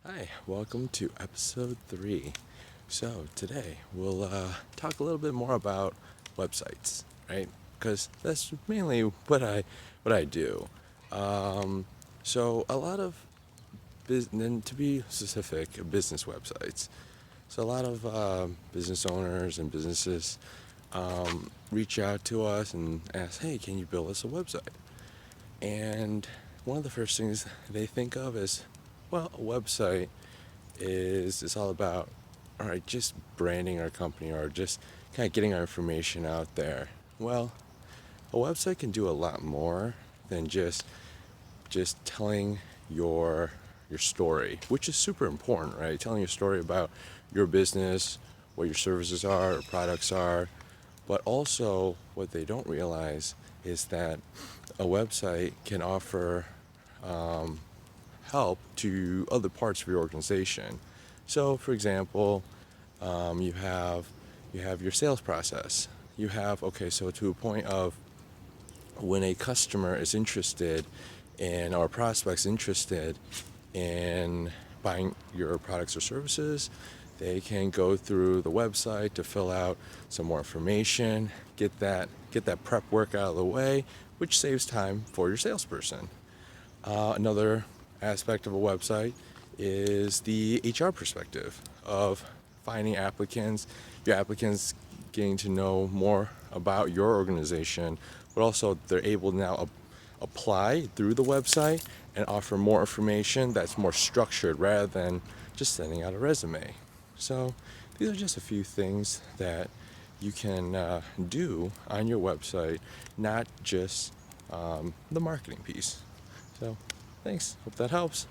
Hi, welcome to episode 3. So, today we'll talk a little bit more about websites, right? Because that's mainly what I do. Um, so, a lot of and to be specific, business websites. So, a lot of business owners and businesses reach out to us and ask, "Hey, can you build us a website?" And one of the first things they think of is, well, a website is it's all about, all right, just branding our company or just kind of getting our information out there. Well, a website can do a lot more than just telling your story, which is super important, right? Telling your story about your business, what your services are or products are, but also what they don't realize is that a website can offer help to other parts of your organization. So, for example, you have your sales process. You have okay, so to a point of when a customer is interested in or prospects interested in buying your products or services, they can go through the website to fill out some more information, get that prep work out of the way, which saves time for your salesperson. Another aspect of a website is the HR perspective of finding applicants, your applicants getting to know more about your organization, but also they're able to now apply through the website and offer more information that's more structured rather than just sending out a resume. So these are just a few things that you can do on your website, not just the marketing piece. So, thanks. Hope that helps.